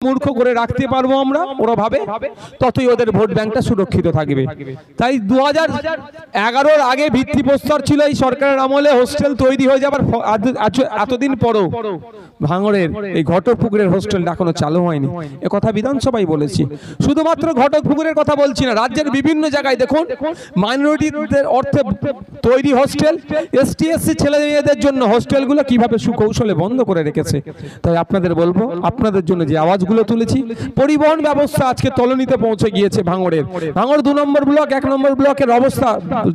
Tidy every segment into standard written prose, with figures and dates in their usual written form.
মূর্খ করে রাখতে পারবো আমরা, ওরা ভাবে ততই ওদের ভোট ব্যাংকটা সুরক্ষিত থাকবে। তাই 2011-র আগে ভিত্তিপ্রস্তর ছিল এই সরকারের আমলে, হোস্টেল তৈরি হয়ে যাবার এতদিন পরও ভাঙড়ের এই ঘটকপুকুরের হোস্টেলটা এখনো চালু হয়নি। এ কথা বিধানসভায় বলেছি। শুধুমাত্র ঘটকপুকুরের কথা বলছি না, রাজ্যের বিভিন্ন জায়গায় দেখুন মাইনরিটিদের অর্থে তৈরি হোস্টেল, এসটি এসসি ছেলে মেয়েদের জন্য হোস্টেলগুলো কিভাবে সুকৌশলে বন্ধ করে রেখেছে। তাই আপনাদের বলবো, আপনাদের জন্য যে আওয়াজগুলো তুলেছি, পরিবহন ব্যবস্থা আজকে তলানিতে পৌঁছে গিয়েছে ভাঙড়ের। ভাঙড় 2 নম্বর ব্লক, 1 নম্বর ব্লকের অবস্থা,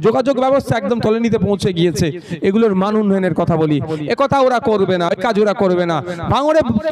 যোগাযোগ ব্যবস্থা একদম তলানিতে পৌঁছে গিয়েছে। এগুলোর মান উন্নয়নের কথা বলি, এ কথা ওরা করবে না, কাজ ওরা করবে না।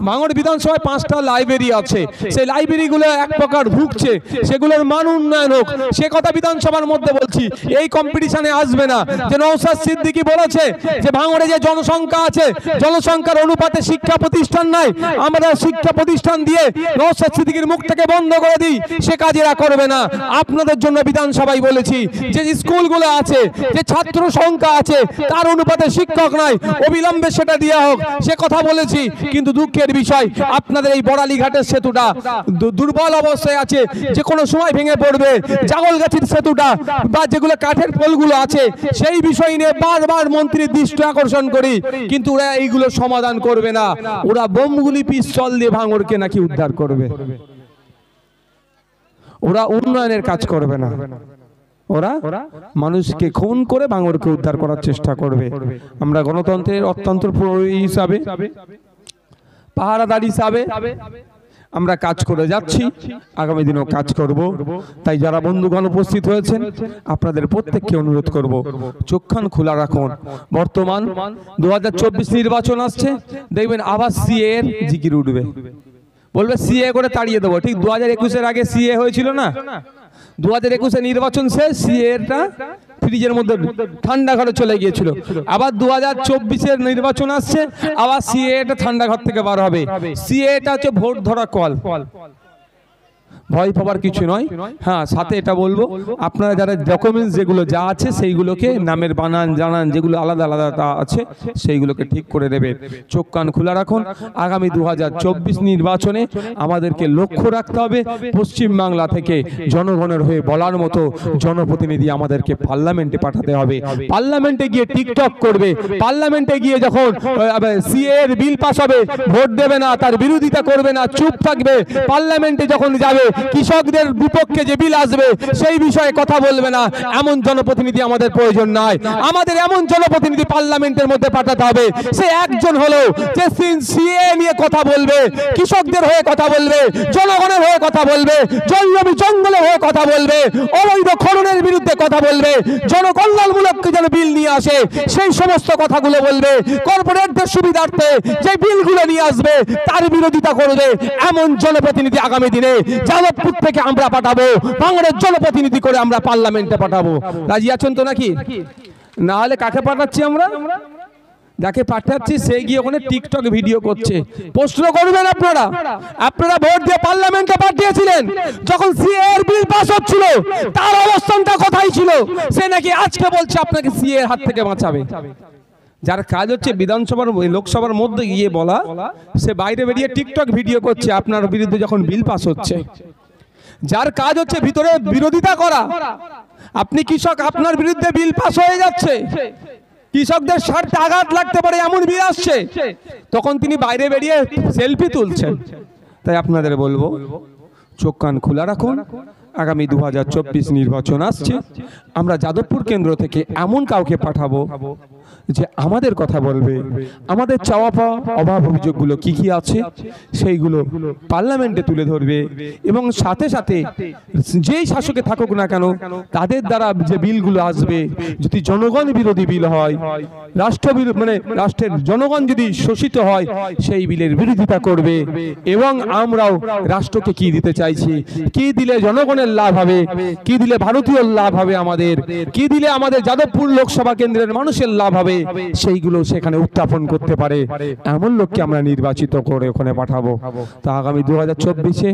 ভাঙড় বিধানসভায় 5টা লাইব্রেরি আছে, সেই লাইব্রেরিগুলো এক প্রকার ভুগছে, সেগুলোর মান উন্নয়ন হোক, সে কথা বিধানসভার মধ্যে বলছি। এই কম্পিটিশনে আসবে না যে নওশাদ সিদ্দিকী বলেছে যে ভাঙড়ে যে জনসংখ্যা আছে, জনসংখ্যার অনুপাতে শিক্ষা প্রতিষ্ঠান নাই, আমরা শিক্ষা প্রতিষ্ঠান দিয়ে নওশাদ সিদ্দিকীর মুখটাকে বন্ধ করে দিই, সে কাজ এরা করবে না। আপনাদের জন্য বিধানসভায় বলেছি যে স্কুলগুলো আছে, যে ছাত্র সংখ্যা আছে, তার অনুপাতে শিক্ষক নাই, অবিলম্বে সেটা দেওয়া হোক, সে কথা বলেছি। কিন্তু দুঃখের বিষয়, আপনাদের এই বড়ালিঘাটের সেতুটা দুর্বল অবস্থায় আছে, যে কোনো সময় ভেঙে পড়বে। জাগলগাছির সেতুটা বা যেগুলো কাঠের পোলগুলো আছে, সেই বিষয় নিয়ে বারবার মন্ত্রীর দৃষ্টি আকর্ষণ করি, কিন্তু ওরা এইগুলো সমাধান করবে না। ওরা বোমগুলি পিস্তল দিয়ে ভাঙড়কে নাকি উদ্ধার করবে, ওরা উন্নয়নের কাজ করবে না, ওরা মানুষকে খুন করে ভাঙড়কে উদ্ধার করার চেষ্টা করবে। আমরা গণতন্ত্রের অত্যন্ত হিসাবে, পাহারাদার হিসাবে আমরা কাজ করে যাচ্ছি, আগামী দিনেও কাজ করব। তাই যারা বন্ধুগণ উপস্থিত হয়েছেন, আপনাদের প্রত্যেককে অনুরোধ করব, চোখ কান খোলা রাখুন। বর্তমান 2024 নির্বাচন আসছে, দেখবেন আবার সিএ এর জিকির উঠবে, বলবে সিএ করে তাড়িয়ে দেবো। ঠিক 2021-এর আগে সিএ হয়েছিল না, 2021-এ নির্বাচন শেষ, সিএটা ফ্রিজের মধ্যে ঠান্ডা ঘরে চলে গিয়েছিল। আবার 2024-এর নির্বাচন আসছে, আবার সিএটা ঠান্ডা ঘর থেকে বার হবে। সিএটা হচ্ছে ভোট ধরা কল, ভয় পাবার কিছু নয়। হ্যাঁ, সাথে এটা বলবো, আপনারা যারা ডকুমেন্টস যেগুলো যা আছে সেইগুলোকে নামের বানান জানান, যেগুলো আলাদা আলাদা আছে সেইগুলোকে ঠিক করে দেবেন। চোখ কান খোলা রাখুন। আগামী 2024 নির্বাচনে আমাদেরকে লক্ষ্য রাখতে হবে, পশ্চিমবাংলা থেকে জনগণের হয়ে বলার মতো জনপ্রতিনিধি আমাদেরকে পার্লামেন্টে পাঠাতে হবে। পার্লামেন্টে গিয়ে টিকটক করবে, পার্লামেন্টে গিয়ে যখন সিএ এর বিল পাস হবে ভোট দেবে না, তার বিরোধিতা করবে না, চুপ থাকবে। পার্লামেন্টে যখন যাবে কৃষকদের বিপক্ষে যে বিল আসবে সেই বিষয়ে কথা বলবে না, এমন জনপ্রতিনিধি আমাদের প্রয়োজন নাই। আমাদের এমন জনপ্রতিনিধি পার্লামেন্টের মধ্যে পাঠাতে হবে, সে একজন হলো যে সিএ নিয়ে কথা বলবে, কৃষকদের হয়ে কথা বলবে, জনগণের হয়ে কথা বলবে, জমি জঙ্গলের হয়ে কথা বলবে, অবৈধ খননের বিরুদ্ধে কথা বলবে, জনকল্যাণমূলক যেন বিল নিয়ে আসে সেই সমস্ত কথাগুলো বলবে, কর্পোরেটদের সুবিধার্থে যে বিলগুলো নিয়ে আসবে তার বিরোধিতা করবে। এমন জনপ্রতিনিধি আগামী দিনে যাদবপুর থেকে আমরা পাঠাবো, ভাঙড়ের জনপ্রতিনিধি করে আমরা পার্লামেন্টে পাঠাবো। রাজি আছেন তো নাকি? না হলে কাকে পাঠাচ্ছি আমরা? যাকে পাঠাচ্ছি সে গিয়ে ওখানে টিকটক ভিডিও করছে। প্রশ্ন করবেন আপনারা, আপনারা ভোট দিয়ে পার্লামেন্টে পাঠিয়েছিলেন, যখন সিএ এর বিল পাস হচ্ছিল তার অবস্থানটা কোথায় ছিল? সে নাকি আজকে বলছে আপনাকে সিএ এর হাত থেকে বাঁচাবে। যার কাজ হচ্ছে বিধানসভার লোকসভার মধ্যে গিয়ে বলা, সে বাইরে বেরিয়ে টিকটক ভিডিও করছে আপনার বিরুদ্ধে যখন বিল পাস হচ্ছে। যার কাজ হচ্ছে ভিতরে বিরোধিতা করা। আপনি কৃষক, আপনার বিরুদ্ধে বিল পাস হয়ে যাচ্ছে, কৃষকদের স্বার্থে আঘাত লাগতে পারে এমন বিল আসছে, তখন তিনি বাইরে বেরিয়ে সেলফি তুলছেন। তাই আপনাদের বলবো, চোখ কান খোলা রাখুন। আগামী 2024 নির্বাচন আসছে, আমরা যাদবপুর কেন্দ্র থেকে এমন কাউকে পাঠাবো যে আমাদের কথা বলবে, আমাদের চাওয়া পাওয়া অভাব অভিযোগগুলো কি কি আছে সেইগুলো পার্লামেন্টে তুলে ধরবে, এবং সাথে সাথে যেই শাসকে থাকুক না কেন তাদের দ্বারা যে বিলগুলো আসবে যদি জনগণ বিরোধী বিল হয়, রাষ্ট্রের জনগণ যদি শোষিত হয় সেই বিলের বিরোধিতা করবে। এবং আমরাও রাষ্ট্রকে কি দিতে চাইছি, কি দিলে জনগণের লাভ হবে, কি দিলে ভারতীয় লাভ হবে, আমাদের কি দিলে আমাদের যাদবপুর লোকসভা কেন্দ্রের মানুষের লাভ হবে, সেইগুলো সেখানে উত্থাপন করতে পারে এমন লোককে আমরা নির্বাচিত করে ওখানে পাঠাবো। তা আগামী 2024-এ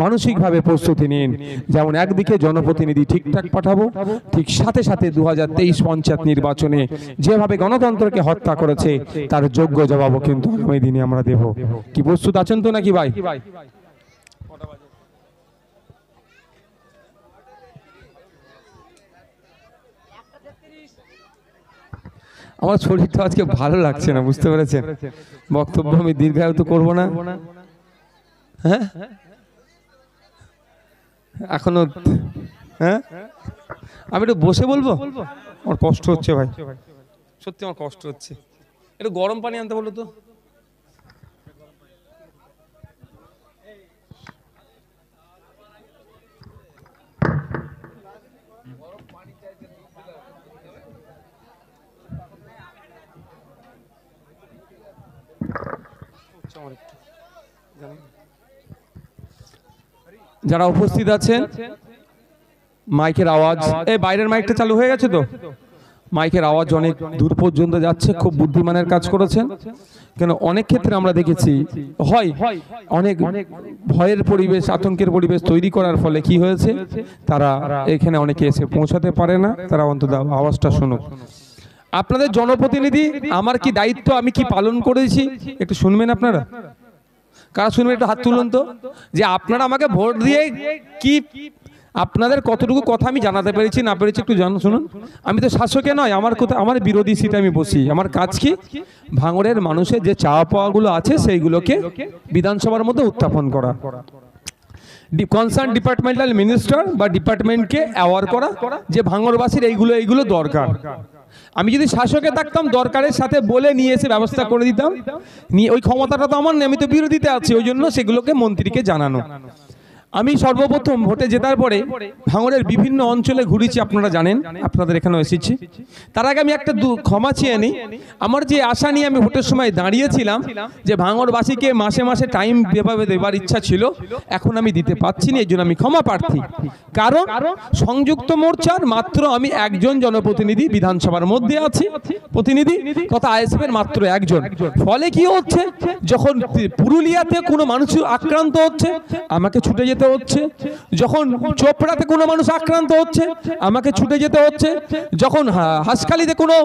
মানসিকভাবে প্রস্তুতি নিন। যেমন একদিকে জনপ্রতিনিধি ঠিকঠাক পাঠাবো, ঠিক সাথে সাথে 2023 পঞ্চায়েত নির্বাচনে যেভাবে গণতন্ত্রকে হত্যা করেছে তার যোগ্য জবাবও কিন্তু আগামী দিনে আমরা দেব। কি প্রস্তুত আছেন তো নাকি ভাই? আমার শরীরটা আজকে ভালো লাগছে না, বুঝতে পেরেছেন? বক্তব্য আমি দীর্ঘায়িত করব না। হ্যাঁ এখনো, হ্যাঁ আমি একটু বসে বলবো, আমার কষ্ট হচ্ছে ভাই, সত্যি আমার কষ্ট হচ্ছে। একটু গরম পানি আনতে বলো তো। যারা উপস্থিত আছেন, মাইকের আওয়াজ, এই বাইরের মাইকটা চালু হয়ে গেছে তো? মাইকের আওয়াজ অনেক দূর পর্যন্ত যাচ্ছে, খুব বুদ্ধিমানের কাজ করেছেন। কেন অনেক ক্ষেত্রে আমরা দেখেছি হয় অনেক ভয়ের পরিবেশ, আতঙ্কের পরিবেশ তৈরি করার ফলে কি হয়েছে, তারা এখানে অনেকে এসে পৌঁছাতে পারে না, তারা অন্তত আওয়াজটা শুনুক। আপনাদের জনপ্রতিনিধি, আমার কি দায়িত্ব, আমি কি পালন করেছি একটু শুনবেন আপনারা। কারা শুনবেন একটু হাত তুলুন তো, যে আপনারা আমাকে ভোট দিয়ে কি আপনাদের কতটুকু কথা আমি জানাতে পেরেছি না পেরেছি একটু শুনুন। আমি তো শাসকে নয়, আমার কথা, আমার বিরোধী সিটে আমি বসি। আমার কাজ কি, ভাঙড়ের মানুষের যে চাওয়া পাওয়াগুলো আছে সেইগুলোকে বিধানসভার মধ্যে উত্থাপন করা, কনসার্ন ডিপার্টমেন্টাল মিনিস্টার বা ডিপার্টমেন্টকে অ্যাওয়ার করা যে ভাঙড়বাসীর এইগুলো দরকার। আমি যদি শাসকে থাকতাম দরকারের সাথে বলে নিয়ে এসে ব্যবস্থা করে দিতাম, নিয়ে ওই ক্ষমতাটা তো আমার নেই, আমি তো বিরোধীতে আছি, ওই জন্য সেগুলোকে মন্ত্রীকে জানানো। আমি সর্বপ্রথম ভোটে জেতার পরে ভাঙড়ের বিভিন্ন অঞ্চলে ঘুরেছি, আপনারা জানেন, আপনাদের এখানে এসেছি। তার আগে আমি একটা ক্ষমা চেয়ে নিই। আমার যে আশা নিয়ে আমি ভোটের সময় দাঁড়িয়েছিলাম যে ভাঙড়বাসীকে মাসে মাসে টাইম যেভাবে দেবার ইচ্ছা ছিল, এখন আমি দিতে পারছি না, এই জন্য আমি ক্ষমা প্রার্থী। কারণ সংযুক্ত মোর্চার মাত্র আমি একজন জনপ্রতিনিধি বিধানসভার মধ্যে আছি, প্রতিনিধি তথা আইএসএফের মাত্র একজন। ফলে কি হচ্ছে, যখন পুরুলিয়াতে কোনো মানুষ আক্রান্ত হচ্ছে আমাকে ছুটে যেতে হচ্ছে, যখন চোপড়াতে কোনো মানুষ আক্রান্ত হচ্ছে আমাকে ছুটে যেতে হচ্ছে, যখন হাসখালিতে কোনো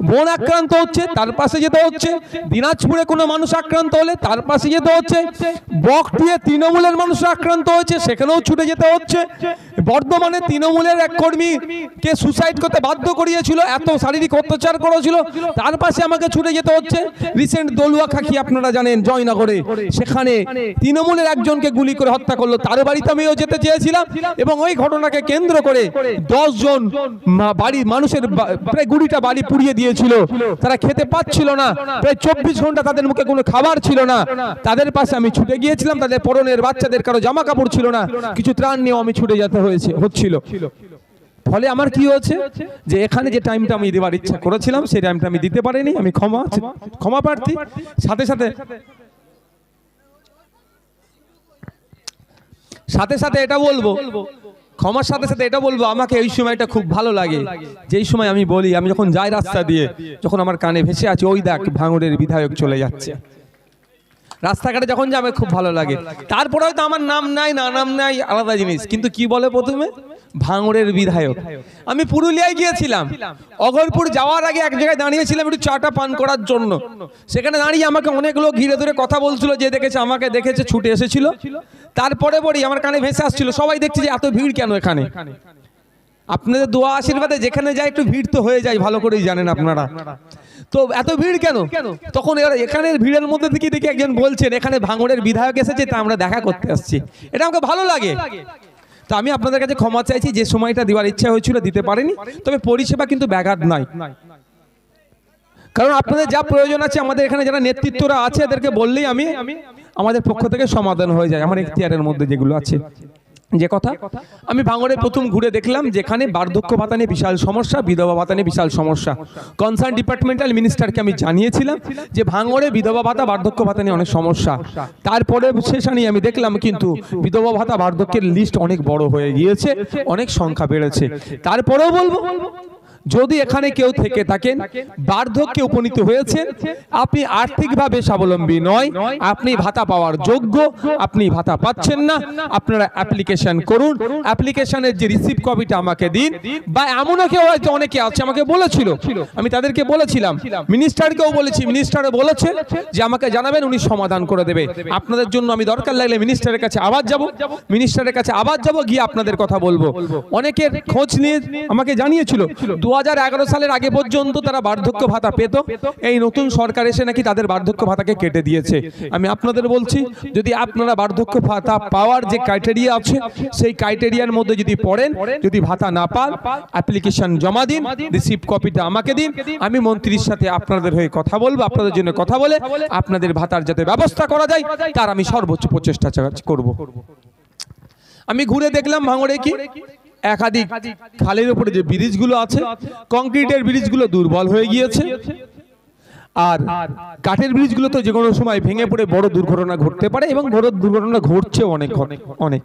বোন আক্রান্ত হচ্ছে তার পাশে যেতে হচ্ছে, দিনাজপুরে কোনো মানুষ আক্রান্ত হলে তার পাশে যেতে হচ্ছে, বকটিয়ে তৃণমূলের মানুষ আক্রান্ত হয়েছে সেখানেও ছুটে যেতে হচ্ছে, বর্ধমানে তৃণমূলের এক কর্মীকে সুসাইড করতে বাধ্য করিয়েছিল, এত শারীরিক অত্যাচার করেছিল, তার পাশে আমাকে ছুটে যেতে হচ্ছে। রিসেন্ট দলুয়া খাকি আপনারা জানেন জয়নগরে, সেখানে তৃণমূলের একজনকে গুলি করে হত্যা করলো, তার বাড়িতে আমিও যেতে চেয়েছিলাম এবং ওই ঘটনাকে কেন্দ্র করে 10 জন বাড়ির মানুষের প্রায় 20টা বাড়ি পুড়িয়ে দিয়েছিল। তারা খেতে পাচ্ছিল না, প্রায় 24 ঘন্টা তাদের মুখে কোনো খাবার ছিল না। তাদের পাশে আমি ছুটে গিয়েছিলাম, তাদের পরনের বাচ্চাদের কারো জামা কাপড় ছিল না, কিছু ত্রাণ নিয়েও আমি ছুটে যেতে হচ্ছিল। ফলে আমার কি হয়েছে, যে এখানে যে টাইমটা আমি দেওয়ার ইচ্ছা করেছিলাম সেই টাইমটা আমি দিতে পারিনি, আমি ক্ষমা প্রার্থী। সাথে সাথে এটা বলবো, ক্ষমার সাথে সাথে এটা বলবো, আমাকে এই সময়টা খুব ভালো লাগে, যেই সময় আমি বলি, আমি যখন যাই রাস্তা দিয়ে, যখন আমার কানে ভেসে আছে ওই দেখ ভাঙড়ের বিধায়ক চলে যাচ্ছে, রাস্তাঘাটে যখন যাবে খুব ভালো লাগে। তারপরে হয়তো আমার নাম নাই, না নাম নাই আলাদা জিনিস, কিন্তু কি বলে প্রথমে ভাঙড়ের বিধায়ক। আমি পুরুলিয়ায় গিয়েছিলাম, অগরপুর যাওয়ার আগে এক জায়গায় দাঁড়িয়েছিলাম একটু চাটা পান করার জন্য। সেখানে দাঁড়িয়ে আমাকে অনেক লোক ঘিরে ধরে কথা বলছিল, যে দেখেছে আমাকে দেখেছে ছুটে এসেছিল। তারপরে পরই আমার কানে ভেসে আসছিল, সবাই দেখছে যে এত ভিড় কেন এখানে। আপনাদের দোয়া আশীর্বাদে যেখানে যায় একটু ভিড় তো হয়ে যায়, ভালো করেই জানেন আপনারা। তো এত ভিড় কেন? তখন এখানের ভিড়ের মধ্যে থেকে দেখি একজন বলছেন এখানে ভাঙড়ের বিধায়ক এসেছে, তা আমরা দেখা করতে আসছি। এটা আমাকে ভালো লাগে। তো আমি আপনাদের কাছে ক্ষমা চাইছি, যে সময়টা দেওয়ার ইচ্ছা হয়েছিল দিতে পারিনি, তবে পরিষেবা কিন্তু ব্যাঘাত নয়। কারণ আপনাদের যা প্রয়োজন আছে, আমাদের এখানে যারা নেতৃত্বরা আছে এদেরকে বললেই আমাদের পক্ষ থেকে সমাধান হয়ে যায়, আমার এখতিয়ারের মধ্যে যেগুলো আছে। যে কথা আমি ভাঙড়ে প্রথম ঘুরে দেখলাম, যেখানে বার্ধক্য ভাতা নিয়ে বিশাল সমস্যা, বিধবা ভাতা নিয়ে বিশাল সমস্যা। কনসার্ন ডিপার্টমেন্টাল মিনিস্টারকে আমি জানিয়েছিলাম যে ভাঙড়ে বিধবা ভাতা বার্ধক্য ভাতা নিয়ে অনেক সমস্যা। তারপরে সেখানে আমি দেখলাম কিন্তু বিধবা ভাতা বার্ধক্যের লিস্ট অনেক বড় হয়ে গিয়েছে, অনেক সংখ্যা বেড়েছে। তারপরেও বলবো যদি এখানে কেউ থেকে থাকেন বার্ধক্যে উপনীত হয়েছেন, আপনি আর্থিকভাবে স্বাবলম্বী নয়, আপনি ভাতা পাওয়ার যোগ্য, আপনি ভাতা পাচ্ছেন না, আপনারা অ্যাপ্লিকেশন করুন, অ্যাপ্লিকেশনের যে রিসিপ্ট কপিটা আমাকে দিন। বা এমনও কেউ হয়তো অনেকে আছে আমাকে বলেছিল, আমি তাদেরকে বলেছিলাম, মিনিস্টারকেও বলেছি, মিনিস্টারও বলেছে যে আমাকে জানাবেন, উনি সমাধান করে দেবে। আপনাদের জন্য আমি দরকার লাগলে মিনিস্টারের কাছে আবার যাব, গিয়ে আপনাদের কথা বলবো। অনেকের খোঁজ নিয়ে আমাকে জানিয়েছিল 2011 সালের আগে পর্যন্ত তারা বার্ধক্য ভাতা পেত, এই নতুন সরকার এসে নাকি তাদের বার্ধক্য ভাতাকে কেটে দিয়েছে। আমি আপনাদের বলছি, যদি আপনারা বার্ধক্য ভাতা পাওয়ার যে ক্রাইটেরিয়া আছে সেই ক্রাইটেরিয়ার মধ্যে যদি পড়েন, যদি ভাতা না পান, অ্যাপ্লিকেশন জমা দিন, রিসিপ্ট কপিটা আমাকে দিন, আমি মন্ত্রীর সাথে আপনাদের হয়ে কথা বলবো, আপনাদের জন্য কথা বলে আপনাদের ভাতার যাতে ব্যবস্থা করা যায় তার আমি সর্বোচ্চ প্রচেষ্টা করব। আমি ঘুরে দেখলাম ভাঙড়ে কি একাধিক খালের উপরে যে ব্রিজগুলো আছে, কংক্রিটের ব্রিজগুলো দুর্বল হয়ে গিয়েছে, আর কাঠের ব্রিজগুলো তো যে কোনো সময় ভেঙে পড়ে বড় দুর্ঘটনা ঘটতে পারে, এবং বড় দুর্ঘটনা ঘটছে অনেক অনেক।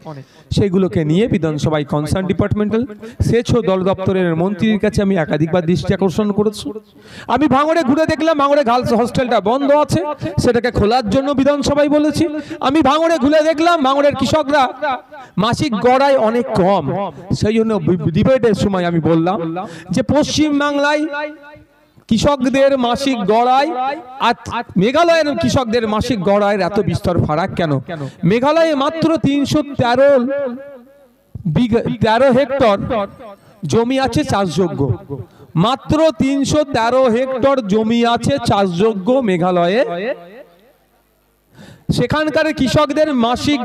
সেগুলোকে নিয়ে বিধানসভায় কনসার্ন ডিপার্টমেন্টাল সেচ ও জল দপ্তরের মন্ত্রীর কাছে আমি একাধিকবার দৃষ্টি আকর্ষণ করেছি। আমি ভাঙড়ে ঘুরে দেখলাম ভাঙড়ে গার্লস হস্টেলটা বন্ধ আছে, সেটাকে খোলার জন্য বিধানসভায় বলেছি। আমি ভাঙড়ে ঘুরে দেখলাম ভাঙড়ের কৃষকরা মাসিক গড়াই অনেক কম, সেই জন্য ডিবেটের সময় আমি বললাম যে পশ্চিম বাংলায় কৃষকদের মাসিক গড়াই আর মেঘালয়ের কৃষকদের মাসিক গড়াইয়ের এত বিস্তর ফারাক কেন? মেঘালয়ে মাত্র 313 হেক্টর জমি আছে চাষযোগ্য, মাত্র 313 হেক্টর জমি আছে চাষযোগ্য মেঘালয়ে। সেখানকার কৃষকদের মাসিক